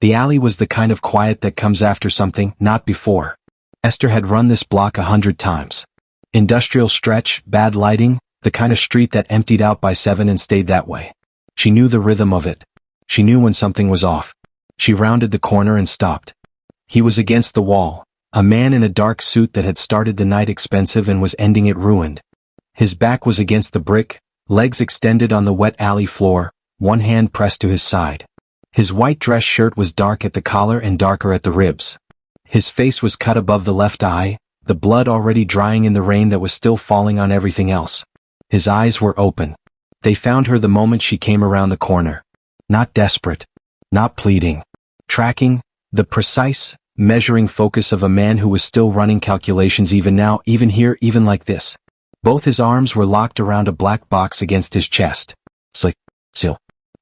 The alley was the kind of quiet that comes after something, not before. Esther had run this block 100 times. Industrial stretch, bad lighting, the kind of street that emptied out by 7 and stayed that way. She knew the rhythm of it. She knew when something was off. She rounded the corner and stopped. He was against the wall, a man in a dark suit that had started the night expensive and was ending it ruined. His back was against the brick, legs extended on the wet alley floor, one hand pressed to his side. His white dress shirt was dark at the collar and darker at the ribs. His face was cut above the left eye, the blood already drying in the rain that was still falling on everything else. His eyes were open. They found her the moment she came around the corner. Not desperate. Not pleading. Tracking, the precise, measuring focus of a man who was still running calculations even now, even here, even like this. Both his arms were locked around a black box against his chest. Slick. Seal.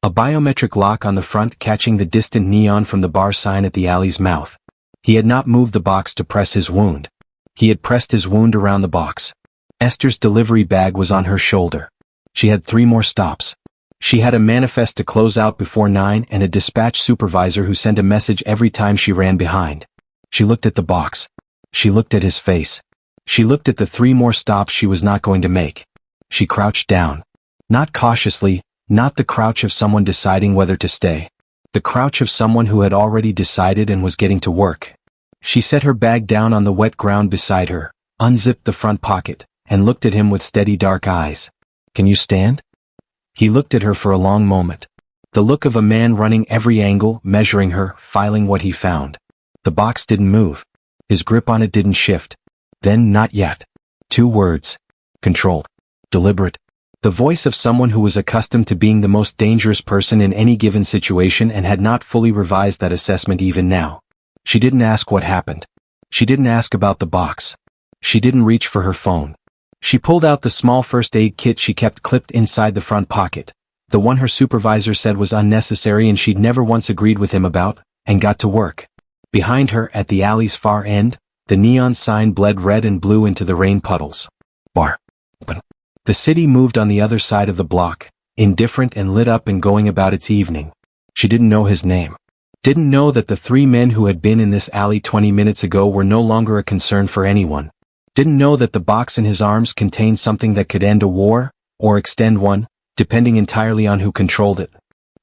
A biometric lock on the front catching the distant neon from the bar sign at the alley's mouth. He had not moved the box to press his wound. He had pressed his wound around the box. Esther's delivery bag was on her shoulder. She had 3 more stops. She had a manifest to close out before 9 and a dispatch supervisor who sent a message every time she ran behind. She looked at the box. She looked at his face. She looked at the 3 more stops she was not going to make. She crouched down. Not cautiously, not the crouch of someone deciding whether to stay. The crouch of someone who had already decided and was getting to work. She set her bag down on the wet ground beside her, unzipped the front pocket, and looked at him with steady dark eyes. "Can you stand?" He looked at her for a long moment. The look of a man running every angle, measuring her, filing what he found. The box didn't move. His grip on it didn't shift. Then not yet. 2 words. Controlled. Deliberate. The voice of someone who was accustomed to being the most dangerous person in any given situation and had not fully revised that assessment even now. She didn't ask what happened. She didn't ask about the box. She didn't reach for her phone. She pulled out the small first aid kit she kept clipped inside the front pocket, the one her supervisor said was unnecessary and she'd never once agreed with him about, and got to work. Behind her, at the alley's far end, the neon sign bled red and blue into the rain puddles. Bar. Open. The city moved on the other side of the block, indifferent and lit up and going about its evening. She didn't know his name. Didn't know that the 3 men who had been in this alley 20 minutes ago were no longer a concern for anyone. Didn't know that the box in his arms contained something that could end a war, or extend one, depending entirely on who controlled it.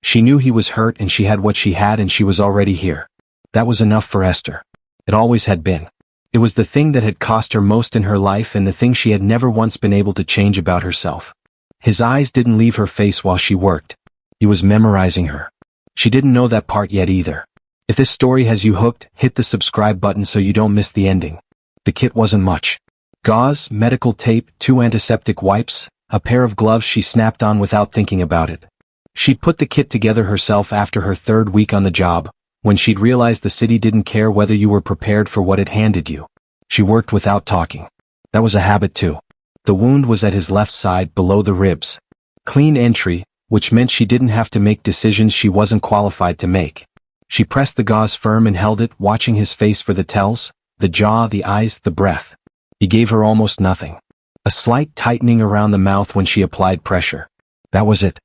She knew he was hurt and she had what she had and she was already here. That was enough for Esther. It always had been. It was the thing that had cost her most in her life and the thing she had never once been able to change about herself. His eyes didn't leave her face while she worked. He was memorizing her. She didn't know that part yet either. If this story has you hooked, hit the subscribe button so you don't miss the ending. The kit wasn't much. Gauze, medical tape, 2 antiseptic wipes, a pair of gloves she snapped on without thinking about it. She'd put the kit together herself after her 3rd week on the job, when she'd realized the city didn't care whether you were prepared for what it handed you. She worked without talking. That was a habit too. The wound was at his left side, below the ribs. Clean entry, which meant she didn't have to make decisions she wasn't qualified to make. She pressed the gauze firm and held it, watching his face for the tells, the jaw, the eyes, the breath. He gave her almost nothing. A slight tightening around the mouth when she applied pressure. That was it.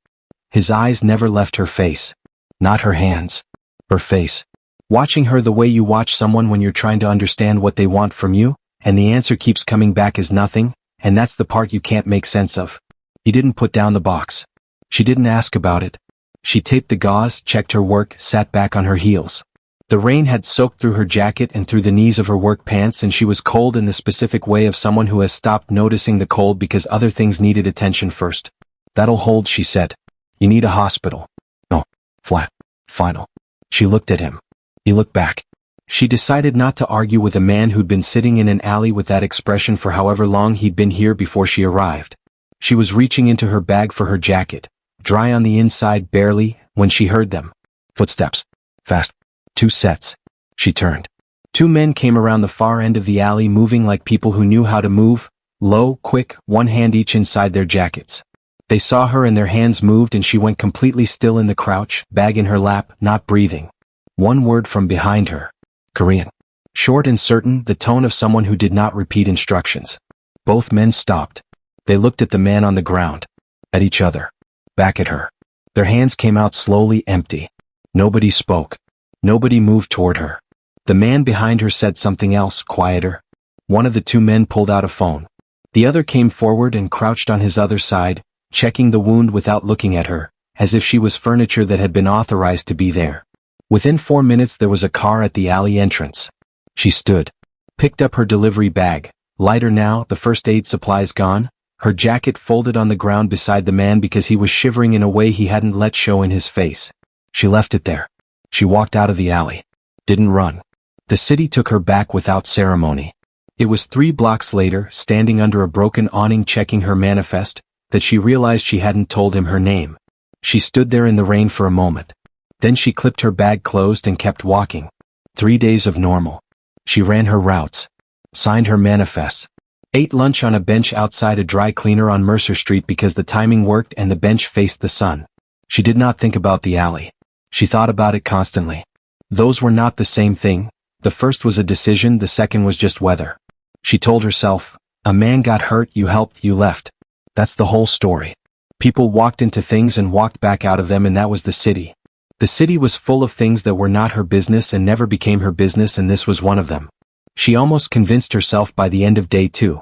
His eyes never left her face. Not her hands. Her face. Watching her the way you watch someone when you're trying to understand what they want from you, and the answer keeps coming back as nothing, and that's the part you can't make sense of. He didn't put down the box. She didn't ask about it. She taped the gauze, checked her work, sat back on her heels. The rain had soaked through her jacket and through the knees of her work pants and she was cold in the specific way of someone who has stopped noticing the cold because other things needed attention first. "That'll hold," she said. "You need a hospital." "No. Flat. Final." She looked at him. He looked back. She decided not to argue with a man who'd been sitting in an alley with that expression for however long he'd been here before she arrived. She was reaching into her bag for her jacket, dry on the inside barely, when she heard them. Footsteps. Fast. 2 sets. She turned. 2 men came around the far end of the alley moving like people who knew how to move, low, quick, 1 hand each inside their jackets. They saw her and their hands moved and she went completely still in the crouch, bag in her lap, not breathing. 1 word from behind her. Korean. Short and certain, the tone of someone who did not repeat instructions. Both men stopped. They looked at the man on the ground. At each other. Back at her. Their hands came out slowly, empty. Nobody spoke. Nobody moved toward her. The man behind her said something else, quieter. One of the two men pulled out a phone. The other came forward and crouched on his other side, checking the wound without looking at her, as if she was furniture that had been authorized to be there. Within 4 minutes there was a car at the alley entrance. She stood. Picked up her delivery bag. Lighter now, the first aid supplies gone, her jacket folded on the ground beside the man because he was shivering in a way he hadn't let show in his face. She left it there. She walked out of the alley. Didn't run. The city took her back without ceremony. It was 3 blocks later, standing under a broken awning checking her manifest, that she realized she hadn't told him her name. She stood there in the rain for a moment. Then she clipped her bag closed and kept walking. 3 days of normal. She ran her routes. Signed her manifests. Ate lunch on a bench outside a dry cleaner on Mercer Street because the timing worked and the bench faced the sun. She did not think about the alley. She thought about it constantly. Those were not the same thing. The first was a decision, the second was just weather. She told herself, a man got hurt, you helped, you left. That's the whole story. People walked into things and walked back out of them, and that was the city. The city was full of things that were not her business and never became her business, and this was one of them. She almost convinced herself by the end of day 2.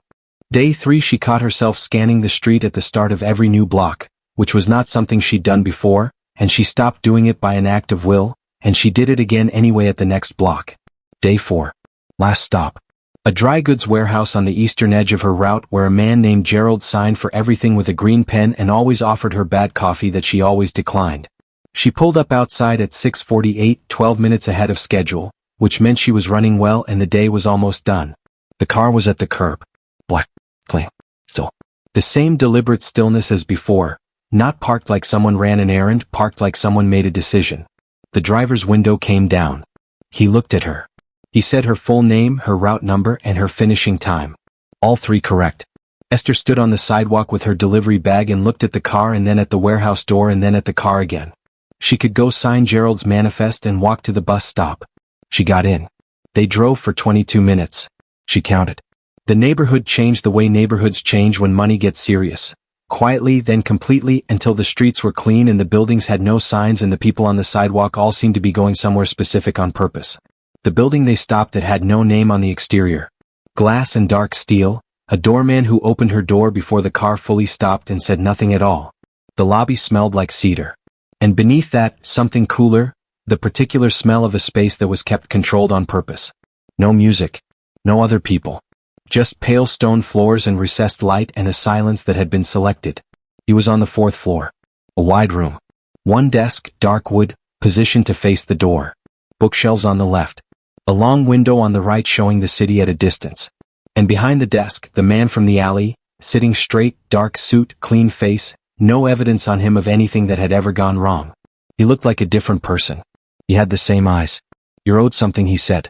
Day 3 she caught herself scanning the street at the start of every new block, which was not something she'd done before, and she stopped doing it by an act of will, and she did it again anyway at the next block. Day 4. Last stop. A dry goods warehouse on the eastern edge of her route where a man named Gerald signed for everything with a green pen and always offered her bad coffee that she always declined. She pulled up outside at 6:48, 12 minutes ahead of schedule, which meant she was running well and the day was almost done. The car was at the curb. Black, clean, still. The same deliberate stillness as before, not parked like someone ran an errand, parked like someone made a decision. The driver's window came down. He looked at her. He said her full name, her route number, and her finishing time. All 3 correct. Esther stood on the sidewalk with her delivery bag and looked at the car and then at the warehouse door and then at the car again. She could go sign Gerald's manifest and walk to the bus stop. She got in. They drove for 22 minutes. She counted. The neighborhood changed the way neighborhoods change when money gets serious. Quietly, then completely, until the streets were clean and the buildings had no signs and the people on the sidewalk all seemed to be going somewhere specific on purpose. The building they stopped at had no name on the exterior. Glass and dark steel, a doorman who opened her door before the car fully stopped and said nothing at all. The lobby smelled like cedar. And beneath that, something cooler, the particular smell of a space that was kept controlled on purpose. No music. No other people. Just pale stone floors and recessed light and a silence that had been selected. He was on the 4th floor. A wide room. 1 desk, dark wood, positioned to face the door. Bookshelves on the left. A long window on the right showing the city at a distance. And behind the desk, the man from the alley, sitting straight, dark suit, clean face, no evidence on him of anything that had ever gone wrong. He looked like a different person. He had the same eyes. You're owed something, he said.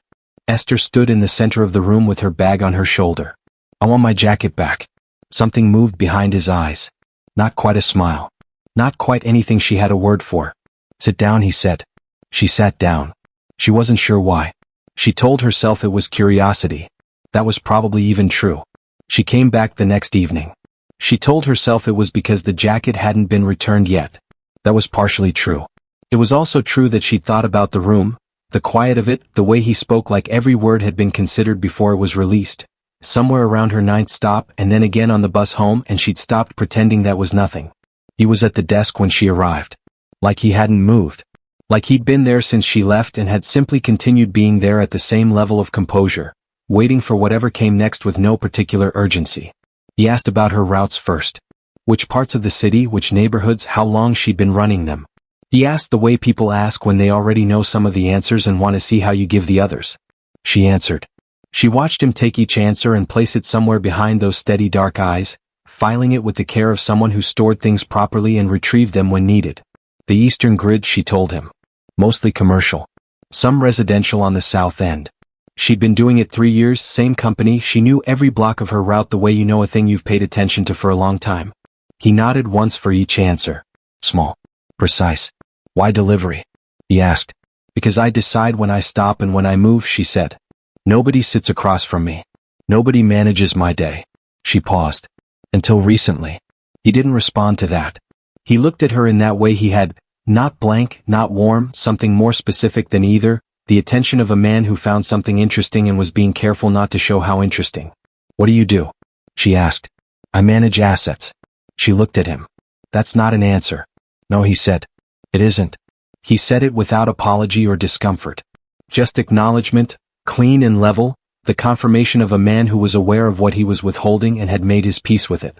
Esther stood in the center of the room with her bag on her shoulder. I want my jacket back. Something moved behind his eyes. Not quite a smile. Not quite anything she had a word for. Sit down, he said. She sat down. She wasn't sure why. She told herself it was curiosity. That was probably even true. She came back the next evening. She told herself it was because the jacket hadn't been returned yet. That was partially true. It was also true that she'd thought about the room, the quiet of it, the way he spoke like every word had been considered before it was released. Somewhere around her 9th stop and then again on the bus home, and she'd stopped pretending that was nothing. He was at the desk when she arrived. Like he hadn't moved. Like he'd been there since she left and had simply continued being there at the same level of composure, waiting for whatever came next with no particular urgency. He asked about her routes first. Which parts of the city, which neighborhoods, how long she'd been running them. He asked the way people ask when they already know some of the answers and want to see how you give the others. She answered. She watched him take each answer and place it somewhere behind those steady dark eyes, filing it with the care of someone who stored things properly and retrieved them when needed. The Eastern Grid, she told him. Mostly commercial. Some residential on the south end. She'd been doing it 3 years, same company, she knew every block of her route the way you know a thing you've paid attention to for a long time. He nodded once for each answer. Small. Precise. Why delivery? He asked. Because I decide when I stop and when I move, she said. Nobody sits across from me. Nobody manages my day. She paused. Until recently. He didn't respond to that. He looked at her in that way he had, Not blank, not warm, something more specific than either, the attention of a man who found something interesting and was being careful not to show how interesting. What do you do? She asked. I manage assets. She looked at him. That's not an answer. No, he said. It isn't. He said it without apology or discomfort. Just acknowledgement, clean and level, the confirmation of a man who was aware of what he was withholding and had made his peace with it.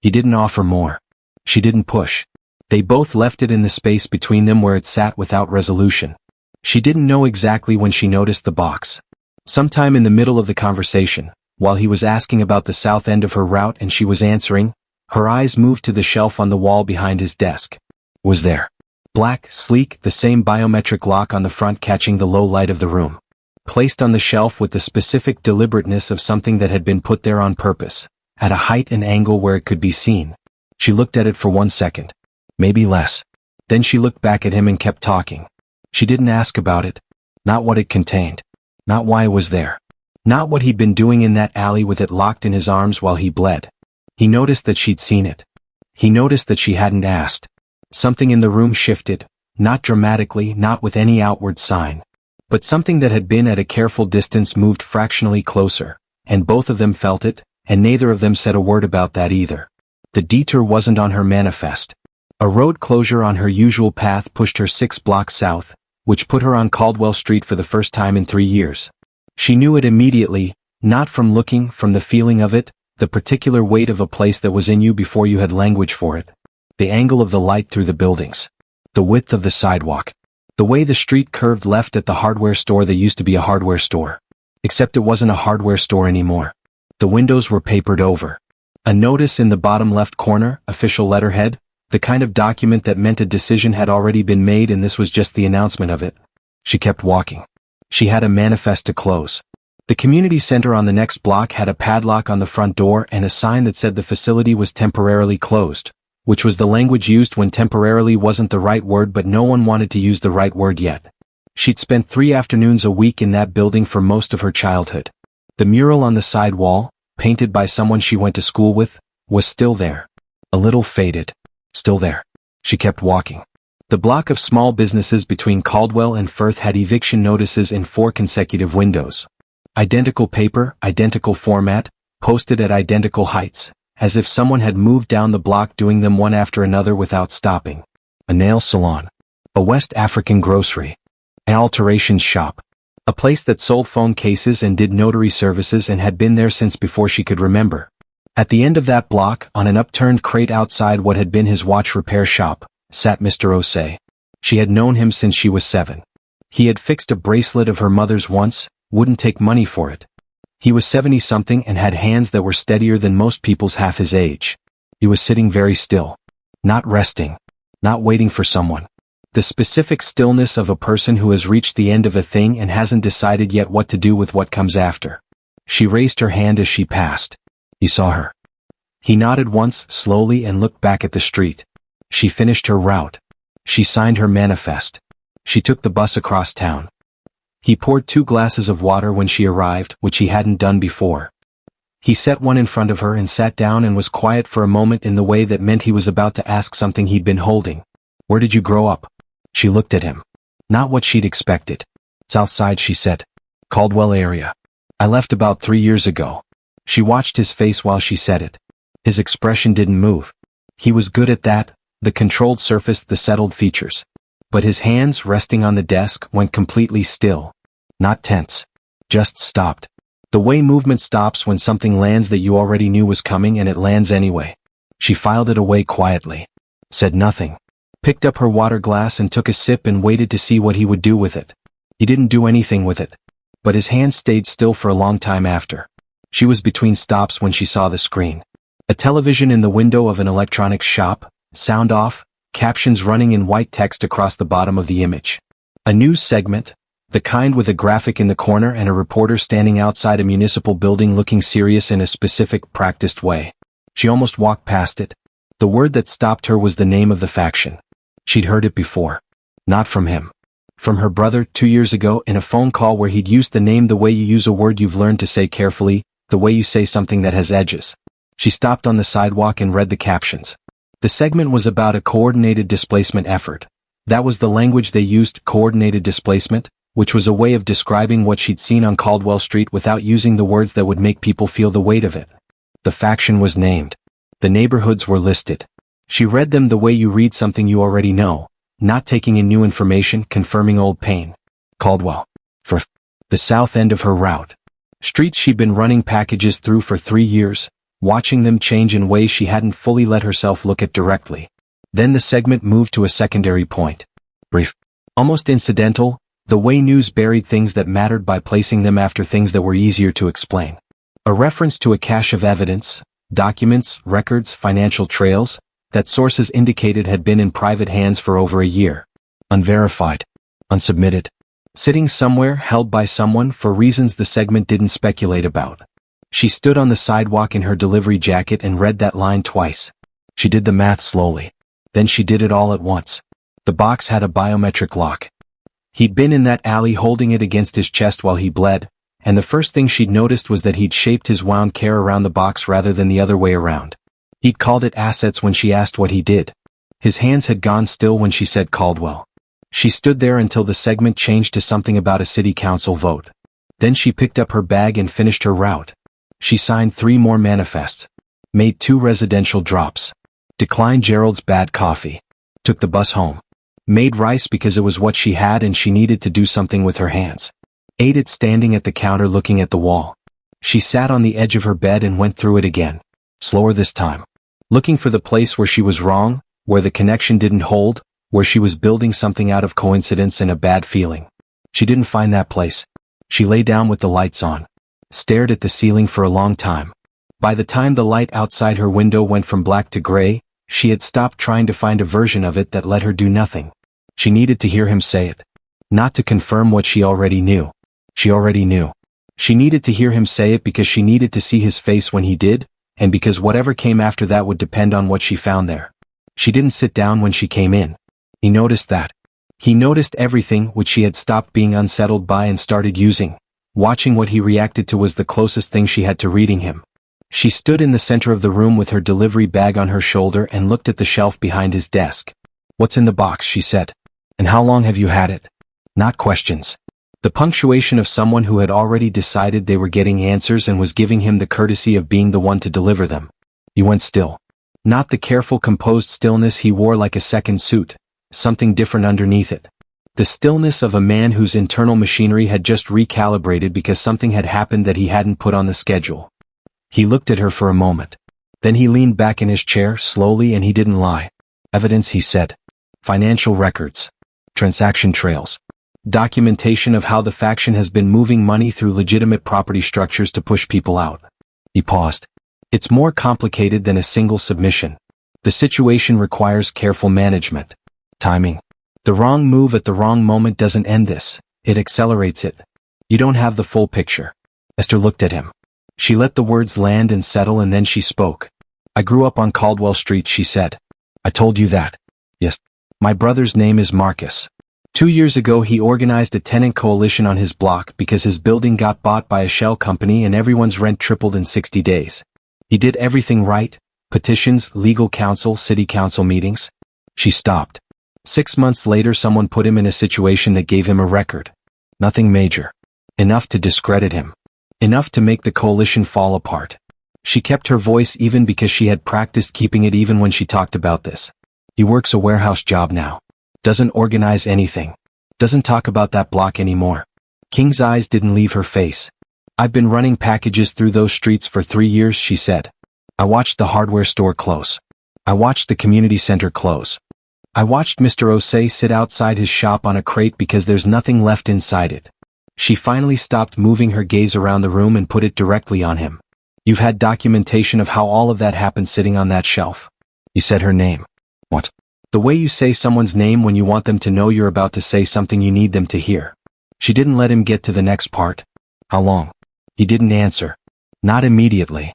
He didn't offer more. She didn't push. They both left it in the space between them where it sat without resolution. She didn't know exactly when she noticed the box. Sometime in the middle of the conversation, while he was asking about the south end of her route and she was answering, her eyes moved to the shelf on the wall behind his desk. Was there? Black, sleek, the same biometric lock on the front catching the low light of the room. Placed on the shelf with the specific deliberateness of something that had been put there on purpose, at a height and angle where it could be seen. She looked at it for 1 second. Maybe less. Then she looked back at him and kept talking. She didn't ask about it. Not what it contained. Not why it was there. Not what he'd been doing in that alley with it locked in his arms while he bled. He noticed that she'd seen it. He noticed that she hadn't asked. Something in the room shifted, not dramatically, not with any outward sign. But something that had been at a careful distance moved fractionally closer, and both of them felt it, and neither of them said a word about that either. The detour wasn't on her manifest. A road closure on her usual path pushed her 6 blocks south, which put her on Caldwell Street for the first time in 3 years. She knew it immediately, not from looking, from the feeling of it, the particular weight of a place that was in you before you had language for it. The angle of the light through the buildings. The width of the sidewalk. The way the street curved left at the hardware store that used to be a hardware store. Except it wasn't a hardware store anymore. The windows were papered over. A notice in the bottom left corner, official letterhead, the kind of document that meant a decision had already been made and this was just the announcement of it. She kept walking. She had a manifest to close. The community center on the next block had a padlock on the front door and a sign that said the facility was temporarily closed, which was the language used when temporarily wasn't the right word but no one wanted to use the right word yet. She'd spent 3 afternoons a week in that building for most of her childhood. The mural on the side wall, painted by someone she went to school with, was still there. A little faded. Still there. She kept walking. The block of small businesses between Caldwell and Firth had eviction notices in 4 consecutive windows. Identical paper, identical format, posted at identical heights, as if someone had moved down the block doing them one after another without stopping. A nail salon. A West African grocery. An alterations shop. A place that sold phone cases and did notary services and had been there since before she could remember. At the end of that block, on an upturned crate outside what had been his watch repair shop, sat Mr. Osei. She had known him since she was 7. He had fixed a bracelet of her mother's once, wouldn't take money for it. He was 70-something and had hands that were steadier than most people's half his age. He was sitting very still. Not resting. Not waiting for someone. The specific stillness of a person who has reached the end of a thing and hasn't decided yet what to do with what comes after. She raised her hand as she passed. He saw her. He nodded once, slowly, and looked back at the street. She finished her route. She signed her manifest. She took the bus across town. He poured 2 glasses of water when she arrived, which he hadn't done before. He set one in front of her and sat down and was quiet for a moment in the way that meant he was about to ask something he'd been holding. Where did you grow up? She looked at him. Not what she'd expected. South Side, she said. Caldwell area. I left about 3 years ago. She watched his face while she said it. His expression didn't move. He was good at that, the controlled surface, the settled features. But his hands, resting on the desk, went completely still. Not tense. Just stopped. The way movement stops when something lands that you already knew was coming and it lands anyway. She filed it away quietly. Said nothing. Picked up her water glass and took a sip and waited to see what he would do with it. He didn't do anything with it. But his hands stayed still for a long time after. She was between stops when she saw the screen. A television in the window of an electronics shop, sound off, captions running in white text across the bottom of the image. A news segment, the kind with a graphic in the corner and a reporter standing outside a municipal building looking serious in a specific, practiced way. She almost walked past it. The word that stopped her was the name of the faction. She'd heard it before. Not from him. From her brother 2 years ago in a phone call where he'd used the name the way you use a word you've learned to say carefully, the way you say something that has edges. She stopped on the sidewalk and read the captions. The segment was about a coordinated displacement effort. That was the language they used, coordinated displacement, which was a way of describing what she'd seen on Caldwell Street without using the words that would make people feel the weight of it. The faction was named. The neighborhoods were listed. She read them the way you read something you already know, not taking in new information, confirming old pain. Caldwell. For the south end of her route. Streets she'd been running packages through for 3 years, watching them change in ways she hadn't fully let herself look at directly. Then the segment moved to a secondary point. Brief. Almost incidental, the way news buried things that mattered by placing them after things that were easier to explain. A reference to a cache of evidence, documents, records, financial trails, that sources indicated had been in private hands for over a year. Unverified. Unsubmitted. Sitting somewhere held by someone for reasons the segment didn't speculate about. She stood on the sidewalk in her delivery jacket and read that line twice. She did the math slowly. Then she did it all at once. The box had a biometric lock. He'd been in that alley holding it against his chest while he bled, and the first thing she'd noticed was that he'd shaped his wound care around the box rather than the other way around. He'd called it assets when she asked what he did. His hands had gone still when she said Caldwell. She stood there until the segment changed to something about a city council vote. Then she picked up her bag and finished her route. She signed 3 more manifests. Made 2 residential drops. Declined Gerald's bad coffee. Took the bus home. Made rice because it was what she had and she needed to do something with her hands. Ate it standing at the counter looking at the wall. She sat on the edge of her bed and went through it again. Slower this time. Looking for the place where she was wrong, where the connection didn't hold, where she was building something out of coincidence and a bad feeling. She didn't find that place. She lay down with the lights on. Stared at the ceiling for a long time. By the time the light outside her window went from black to gray, she had stopped trying to find a version of it that let her do nothing. She needed to hear him say it. Not to confirm what she already knew. She already knew. She needed to hear him say it because she needed to see his face when he did, and because whatever came after that would depend on what she found there. She didn't sit down when she came in. He noticed that. He noticed everything which she had stopped being unsettled by and started using. Watching what he reacted to was the closest thing she had to reading him. She stood in the center of the room with her delivery bag on her shoulder and looked at the shelf behind his desk. "What's in the box?" she said. "And how long have you had it?" Not questions. The punctuation of someone who had already decided they were getting answers and was giving him the courtesy of being the one to deliver them. He went still. Not the careful, composed stillness he wore like a second suit. Something different underneath it. The stillness of a man whose internal machinery had just recalibrated because something had happened that he hadn't put on the schedule. He looked at her for a moment. Then he leaned back in his chair slowly and he didn't lie. "Evidence," he said. "Financial records. Transaction trails. Documentation of how the faction has been moving money through legitimate property structures to push people out." He paused. "It's more complicated than a single submission. The situation requires careful management. Timing. The wrong move at the wrong moment doesn't end this, it accelerates it. You don't have the full picture." Esther looked at him. She let the words land and settle and then she spoke. "I grew up on Caldwell Street," she said. "I told you that." "Yes. My brother's name is Marcus. 2 years ago he organized a tenant coalition on his block because his building got bought by a shell company and everyone's rent tripled in 60 days. He did everything right, petitions, legal counsel, city council meetings." She stopped. 6 months later someone put him in a situation that gave him a record. Nothing major. Enough to discredit him. Enough to make the coalition fall apart. She kept her voice even because she had practiced keeping it even when she talked about this. "He works a warehouse job now. Doesn't organize anything. Doesn't talk about that block anymore." King's eyes didn't leave her face. "I've been running packages through those streets for 3 years," she said. "I watched the hardware store close. I watched the community center close. I watched Mr. Osei sit outside his shop on a crate because there's nothing left inside it." She finally stopped moving her gaze around the room and put it directly on him. "You've had documentation of how all of that happened sitting on that shelf." You said her name. "What?" "The way you say someone's name when you want them to know you're about to say something you need them to hear." She didn't let him get to the next part. "How long?" He didn't answer. Not immediately.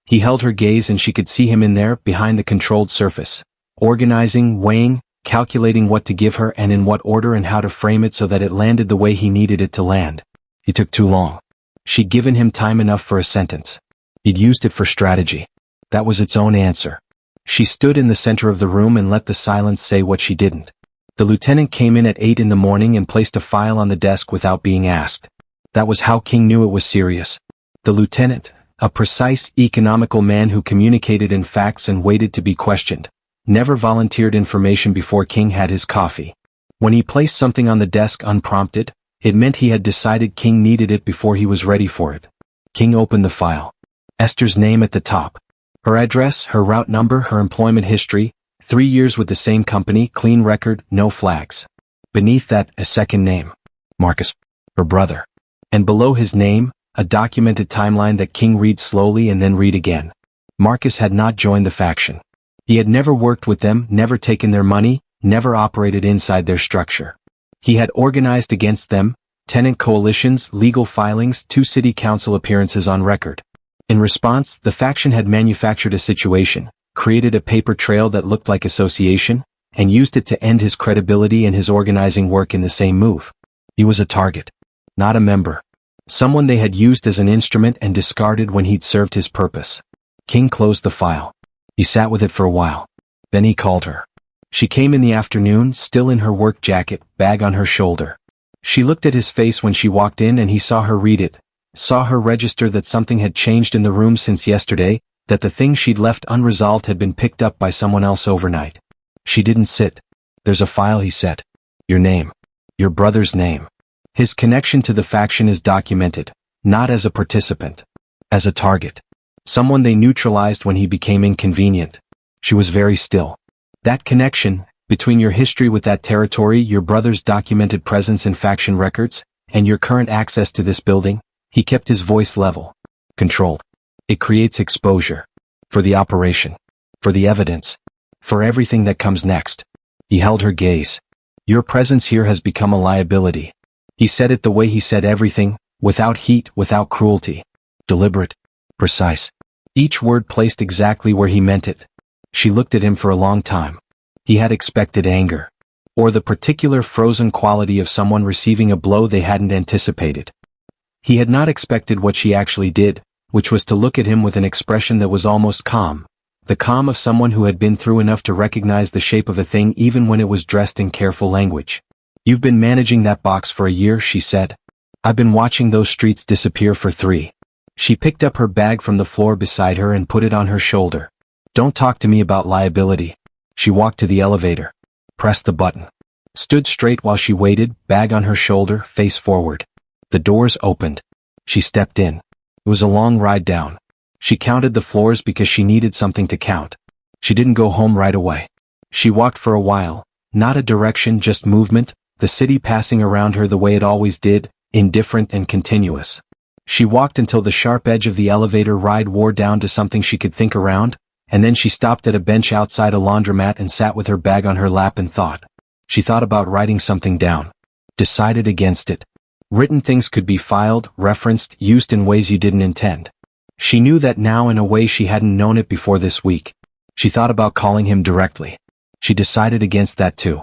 He held her gaze and she could see him in there, behind the controlled surface. Organizing, weighing, calculating what to give her and in what order and how to frame it so that it landed the way he needed it to land. He took too long. She'd given him time enough for a sentence. He'd used it for strategy. That was its own answer. She stood in the center of the room and let the silence say what she didn't. The lieutenant came in at 8 in the morning and placed a file on the desk without being asked. That was how King knew it was serious. The lieutenant, a precise, economical man who communicated in facts and waited to be questioned, never volunteered information before King had his coffee. When he placed something on the desk unprompted, it meant he had decided King needed it before he was ready for it. King opened the file. Esther's name at the top. Her address, her route number, her employment history, 3 years with the same company, clean record, no flags. Beneath that, a second name. Marcus. Her brother. And below his name, a documented timeline that King read slowly and then read again. Marcus had not joined the faction. He had never worked with them, never taken their money, never operated inside their structure. He had organized against them, tenant coalitions, legal filings, 2 city council appearances on record. In response, the faction had manufactured a situation, created a paper trail that looked like association, and used it to end his credibility and his organizing work in the same move. He was a target, not a member. Someone they had used as an instrument and discarded when he'd served his purpose. King closed the file. He sat with it for a while. Then he called her. She came in the afternoon, still in her work jacket, bag on her shoulder. She looked at his face when she walked in and he saw her read it, saw her register that something had changed in the room since yesterday, that the thing she'd left unresolved had been picked up by someone else overnight. She didn't sit. There's a file, he said. Your name. Your brother's name. His connection to the faction is documented, not as a participant. As a target. Someone they neutralized when he became inconvenient. She was very still. That connection, between your history with that territory, your brother's documented presence in faction records, and your current access to this building, he kept his voice level. Controlled. It creates exposure. For the operation. For the evidence. For everything that comes next. He held her gaze. Your presence here has become a liability. He said it the way he said everything, without heat, without cruelty. Deliberate. Precise. Each word placed exactly where he meant it. She looked at him for a long time. He had expected anger. Or the particular frozen quality of someone receiving a blow they hadn't anticipated. He had not expected what she actually did, which was to look at him with an expression that was almost calm. The calm of someone who had been through enough to recognize the shape of a thing even when it was dressed in careful language. You've been managing that box for a year, she said. I've been watching those streets disappear for 3. She picked up her bag from the floor beside her and put it on her shoulder. Don't talk to me about liability. She walked to the elevator. Pressed the button. Stood straight while she waited, bag on her shoulder, face forward. The doors opened. She stepped in. It was a long ride down. She counted the floors because she needed something to count. She didn't go home right away. She walked for a while, not a direction, just movement, the city passing around her the way it always did, indifferent and continuous. She walked until the sharp edge of the elevator ride wore down to something she could think around, and then she stopped at a bench outside a laundromat and sat with her bag on her lap and thought. She thought about writing something down. Decided against it. Written things could be filed, referenced, used in ways you didn't intend. She knew that now in a way she hadn't known it before this week. She thought about calling him directly. She decided against that too.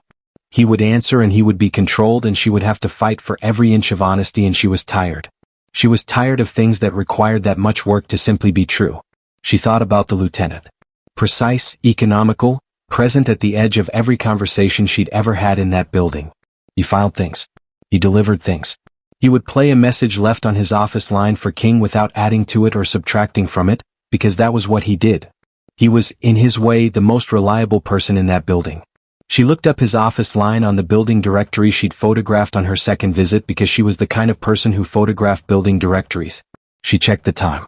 He would answer and he would be controlled and she would have to fight for every inch of honesty and she was tired. She was tired of things that required that much work to simply be true. She thought about the lieutenant. Precise, economical, present at the edge of every conversation she'd ever had in that building. He filed things. He delivered things. He would play a message left on his office line for King without adding to it or subtracting from it, because that was what he did. He was, in his way, the most reliable person in that building. She looked up his office line on the building directory she'd photographed on her second visit because she was the kind of person who photographed building directories. She checked the time.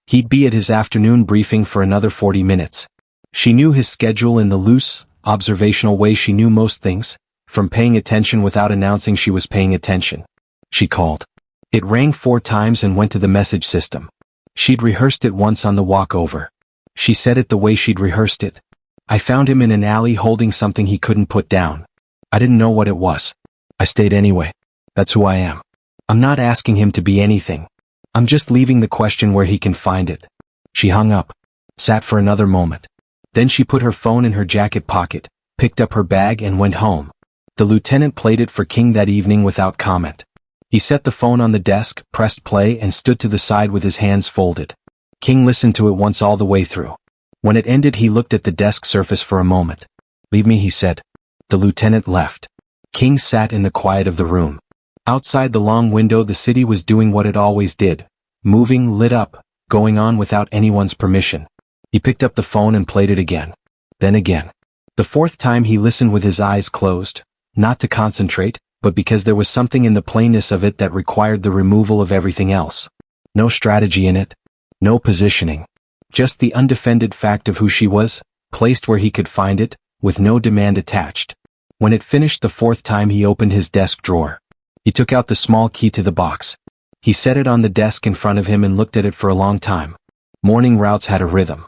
He'd be at his afternoon briefing for another 40 minutes. She knew his schedule in the loose, observational way she knew most things, from paying attention without announcing she was paying attention. She called. It rang 4 times and went to the message system. She'd rehearsed it once on the walk over. She said it the way she'd rehearsed it. I found him in an alley holding something he couldn't put down. I didn't know what it was. I stayed anyway. That's who I am. I'm not asking him to be anything. I'm just leaving the question where he can find it. She hung up. Sat for another moment. Then she put her phone in her jacket pocket, picked up her bag and went home. The lieutenant played it for King that evening without comment. He set the phone on the desk, pressed play and stood to the side with his hands folded. King listened to it once all the way through. When it ended he looked at the desk surface for a moment. Leave me, he said. The lieutenant left. King sat in the quiet of the room. Outside the long window the city was doing what it always did. Moving, lit up, going on without anyone's permission. He picked up the phone and played it again. Then again. The fourth time he listened with his eyes closed, not to concentrate, but because there was something in the plainness of it that required the removal of everything else. No strategy in it. No positioning. Just the undefended fact of who she was, placed where he could find it, with no demand attached. When it finished the fourth time he opened his desk drawer. He took out the small key to the box. He set it on the desk in front of him and looked at it for a long time. Morning routes had a rhythm.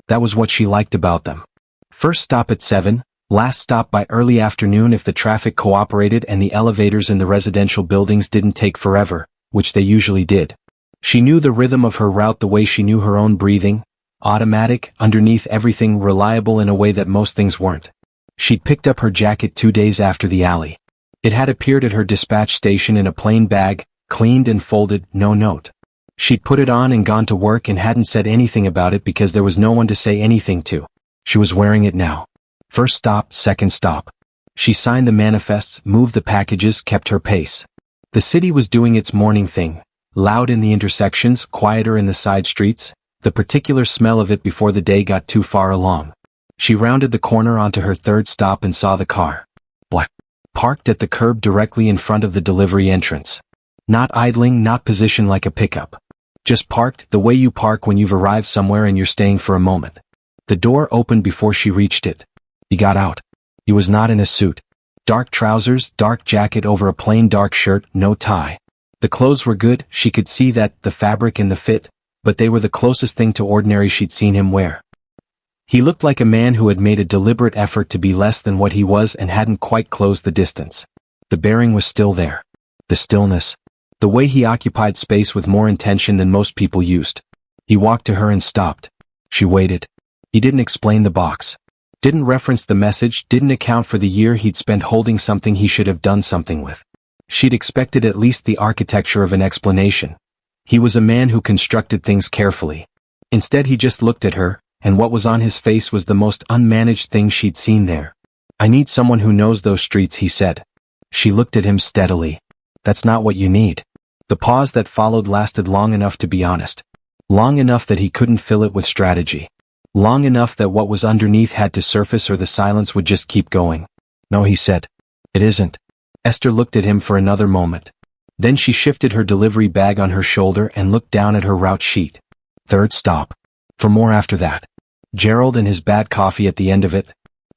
That was what she liked about them. First stop at 7, last stop by early afternoon if the traffic cooperated and the elevators in the residential buildings didn't take forever, which they usually did. She knew the rhythm of her route the way she knew her own breathing, automatic, underneath everything, reliable in a way that most things weren't. She'd picked up her jacket 2 days after the alley. It had appeared at her dispatch station in a plain bag, cleaned and folded, no note. She'd put it on and gone to work and hadn't said anything about it because there was no one to say anything to. She was wearing it now. First stop, second stop. She signed the manifests, moved the packages, kept her pace. The city was doing its morning thing. Loud in the intersections, quieter in the side streets, the particular smell of it before the day got too far along. She rounded the corner onto her third stop and saw the car. Black. Parked at the curb directly in front of the delivery entrance. Not idling, not positioned like a pickup. Just parked, the way you park when you've arrived somewhere and you're staying for a moment. The door opened before she reached it. He got out. He was not in a suit. Dark trousers, dark jacket over a plain dark shirt, no tie. The clothes were good, she could see that, the fabric and the fit, but they were the closest thing to ordinary she'd seen him wear. He looked like a man who had made a deliberate effort to be less than what he was and hadn't quite closed the distance. The bearing was still there. The stillness. The way he occupied space with more intention than most people used. He walked to her and stopped. She waited. He didn't explain the box. Didn't reference the message, didn't account for the year he'd spent holding something he should have done something with. She'd expected at least the architecture of an explanation. He was a man who constructed things carefully. Instead he just looked at her, and what was on his face was the most unmanaged thing she'd seen there. "I need someone who knows those streets," he said. She looked at him steadily. "That's not what you need." The pause that followed lasted long enough to be honest. Long enough that he couldn't fill it with strategy. Long enough that what was underneath had to surface or the silence would just keep going. "No," he said. "It isn't." Esther looked at him for another moment. Then she shifted her delivery bag on her shoulder and looked down at her route sheet. Third stop. For more after that. Gerald and his bad coffee at the end of it.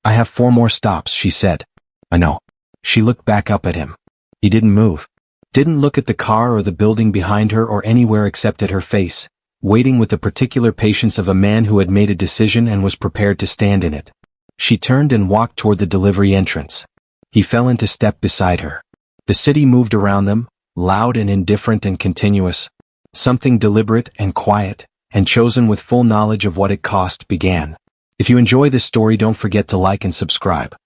"I have 4 more stops," she said. "I know." She looked back up at him. He didn't move. Didn't look at the car or the building behind her or anywhere except at her face, waiting with the particular patience of a man who had made a decision and was prepared to stand in it. She turned and walked toward the delivery entrance. He fell into step beside her. The city moved around them, loud and indifferent and continuous. Something deliberate and quiet, and chosen with full knowledge of what it cost, began. If you enjoy this story, don't forget to like and subscribe.